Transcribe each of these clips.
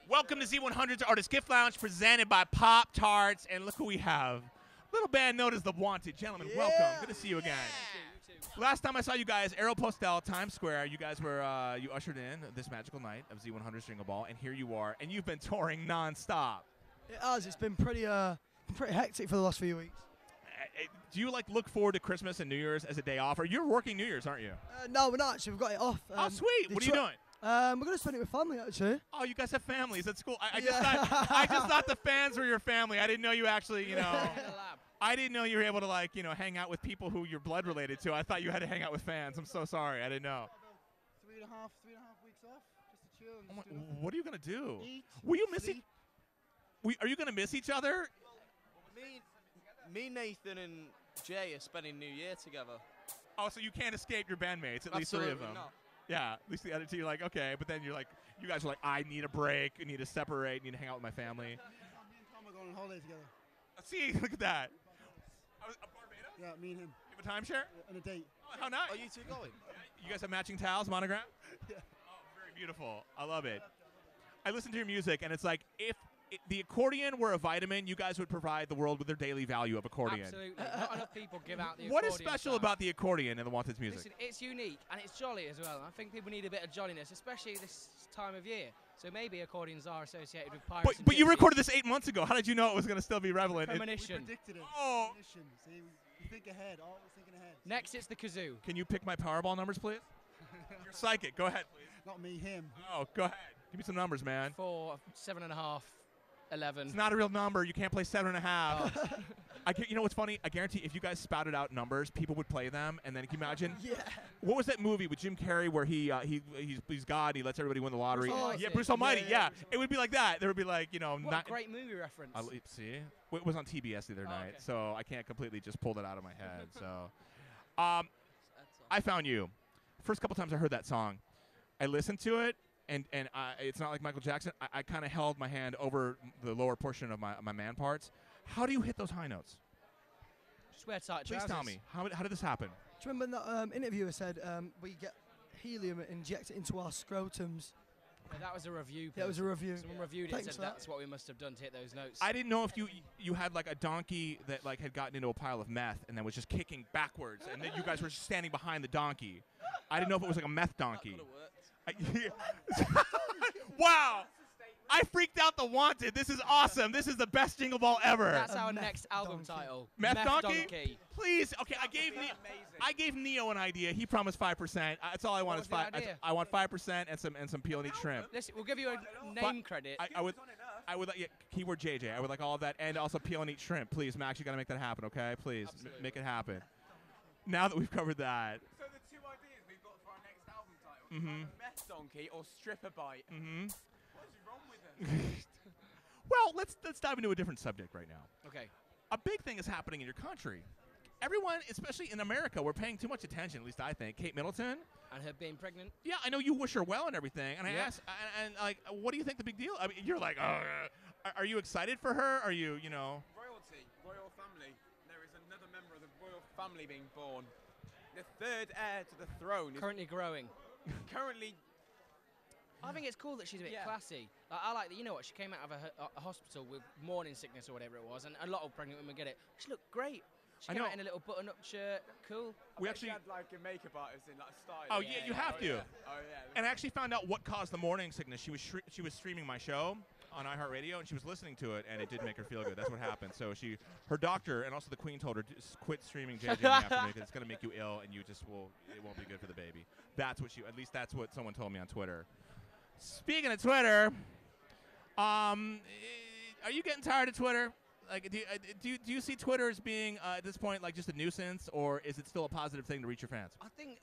Welcome to Z100's Artist Gift Lounge presented by Pop Tarts. And look who we have. Little band known as The Wanted. Gentlemen, welcome. Good to see you again. Last time I saw you guys, Aeropostale, Times Square, you guys were, you ushered in this magical night of Z100's Jingle Ball, and here you are, and you've been touring nonstop. It has. It's been pretty hectic for the last few weeks. Do you look forward to Christmas and New Year's as a day off? Or you're working New Year's, aren't you? No, we're not actually. We've got it off. Oh, sweet. What are you doing? We're going to spend it with family, actually. Oh, you guys have families. That's cool. I just thought the fans were your family. I didn't know you actually, I didn't know you were able to, hang out with people who you're blood related to. I thought you had to hang out with fans. I'm so sorry. I didn't know. 3.5 weeks off, just to chill. What are you going to do? Eat, Will you miss Are you going to miss each other? Me, Nathan, and Jay are spending New Year together. Oh, so you can't escape your bandmates, at least three of them. Not. Yeah, at least the other two, you're like, okay. But then you're like, you guys are like, I need a break. I need to separate. I need to hang out with my family. Me and Tom are going on holiday together. See, look at that. Barbados? Yeah, me and him. You have a timeshare? On a date. Oh, how nice. Are you two going? You guys have matching towels, monogram? Yeah. Oh, very beautiful. I love it. I listen to your music, and it's like, if the accordion were a vitamin, you guys would provide the world with their daily value of accordion. Absolutely. Not enough people give out the accordion. What is special style. about the accordion in the Wanted's music? Listen, it's unique, and it's jolly as well. I think people need a bit of jolliness, especially this time of year. So maybe accordions are associated with pirates. But you recorded this 8 months ago. How did you know it was going to still be relevant? Premonition. We predicted it. Oh. See, you think ahead. Always thinking ahead. Next, it's the kazoo. Can you pick my Powerball numbers, please? You're psychic. Go ahead, please. Not me, him. Oh, go ahead. Give me some numbers, man. 4, 7.5, 11. It's not a real number. You can't play 7.5. You know what's funny? I guarantee if you guys spouted out numbers, people would play them. And then can you imagine? Yeah. What was that movie with Jim Carrey where he's God and he lets everybody win the lottery? Bruce Almighty. Yeah, Bruce Almighty. Yeah. It would be like that. There would be What a great movie reference. See, it was on TBS the other night, okay. so I can't completely just pull that out of my head. So, I found you. First couple times I heard that song, I listened to it. And it's not like Michael Jackson. I kind of held my hand over the lower portion of my man parts. How do you hit those high notes? Just wear tight Please trousers. tell me. How did this happen? Do you remember that interviewer said we get helium injected into our scrotums? Yeah, that was a review. Yeah, it was a review. Someone reviewed it Thanks and for said that. that's what we must have done to hit those notes. I didn't know if you had like a donkey that had gotten into a pile of meth and then was just kicking backwards, and then you guys were just standing behind the donkey. I didn't know if it was like a meth donkey. Wow! I freaked out the Wanted. This is awesome. This is the best Jingle Ball ever. That's our meth next album donkey. title. Meth donkey? Please. Okay, I gave Neo an idea. He promised 5%. That's all I want is was the 5. idea? I want 5% and some peel and eat shrimp. Listen, we'll give you a name credit. I would like keyword JJ. I would like all of that and also peel and eat shrimp. Please, Max, you got to make that happen, okay? Please make it happen. Now that we've covered that. So the two ideas we've got for our next album title: Meth Donkey or Stripper Bite. Mm-hmm. What's wrong with it? Well, let's dive into a different subject right now. Okay. A big thing is happening in your country. Everyone, especially in America, we're paying too much attention, at least I think. Kate Middleton. And her being pregnant. Yeah, I know you wish her well and everything. And I Yeah. asked, what do you think the big deal? I mean, you're like, are you excited for her? Are you, Royalty, royal family. There is another member of the royal family being born. The third heir to the throne is Currently growing. currently. I think it's cool that she's a bit Yeah. classy. Like, I like that. You know what? She came out of a hospital with morning sickness or whatever it was, and a lot of pregnant women get it. She looked great. She I came know. out in a little button-up shirt. Cool. We I actually. had like a makeup artist in style. Oh yeah, you have to. Oh yeah. And I actually found out what caused the morning sickness. She was streaming my show on iHeartRadio, and she was listening to it, and it did make her feel good. That's what happened. So her doctor and also the Queen told her, just quit streaming JJ in the afternoon because it's going to make you ill, and it won't be good for the baby. At least that's what someone told me on Twitter. Speaking of Twitter, are you getting tired of Twitter? Like, do you see Twitter as being at this point like just a nuisance, or is it still a positive thing to reach your fans? I think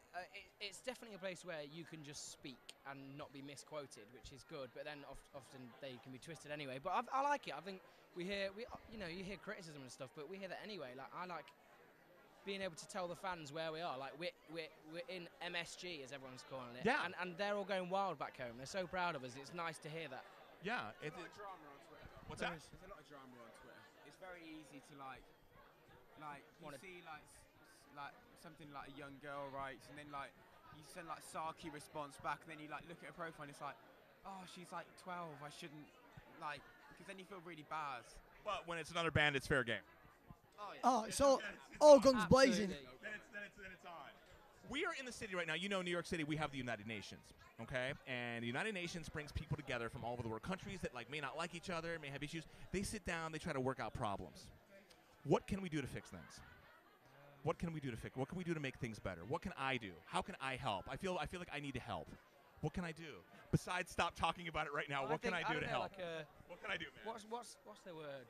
it's definitely a place where you can just speak and not be misquoted, which is good. But then often they can be twisted anyway. But I like it. I think you hear criticism and stuff, but we hear that anyway. Like, I like being able to tell the fans where we are. Like, we're in MSG, as everyone's calling it. Yeah. And they're all going wild back home. They're so proud of us. It's nice to hear that. Yeah. There's a lot of drama on Twitter. What's that? There's a lot of drama on Twitter. It's very easy to you see like something like a young girl writes, and then like you send like sarky response back, and then you like look at her profile, and it's like, oh, she's like 12. I shouldn't like, because then you feel really bad. But when it's another band, it's fair game. Oh, it's all guns blazing. Absolutely. Then it's on. We are in the city right now. You know, New York City, we have the United Nations, okay? And the United Nations brings people together from all over the world. Countries that like may not like each other, may have issues. They sit down, they try to work out problems. What can we do to fix things? What can we do to fix? What can we do to make things better? What can I do? How can I help? I feel like I need to help. What can I do? Besides stop talking about it right now, what can I do to help? What can I do, man? What's the word?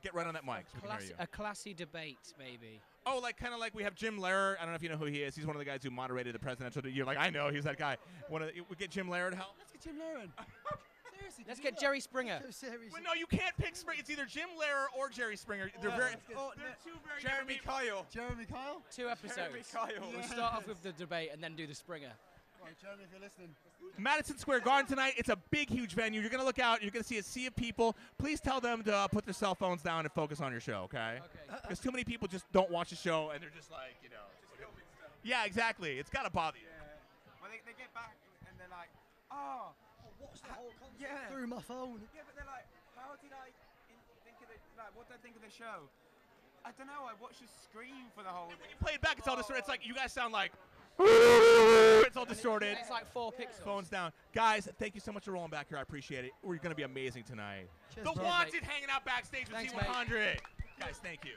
Get right on that mic so we can hear you. A classy debate, maybe. Oh, like kind of like we have Jim Lehrer. I don't know if you know who he is. He's one of the guys who moderated the presidential. You're like, I know, he's that guy. We get Jim Lehrer to help. Let's get Jim Lehrer in. Seriously. Let's get Jerry Springer. Seriously. Well, no, you can't pick Springer. It's either Jim Lehrer or Jerry Springer. They're they're two very Jeremy different Kyle. Jeremy Kyle? 2 episodes. Jeremy Kyle. We'll start off with the debate and then do the Springer. Right, Jeremy, if you're listening. Madison Square Garden tonight. It's a big, huge venue. You're going to look out. You're going to see a sea of people. Please tell them to put their cell phones down and focus on your show, okay? Okay. Because too many people just don't watch the show and they're just like, you know. Yeah, exactly. It's got to bother you. Well, they get back and they're like, oh, What's the whole concept? yeah. Through my phone. Yeah, but they're like, how did I think of it? Like, what did I think of the show? I don't know. I watched the screen for the whole. When you play it back, it's all distorted. It's like you guys sound like. It's all distorted. It's like 4 pixels. Phones down. Guys, thank you so much for rolling back here. I appreciate it. We're going to be amazing tonight. Cheers, The bro. Wanted hanging out backstage with Thanks, Z100. Guys, thank you.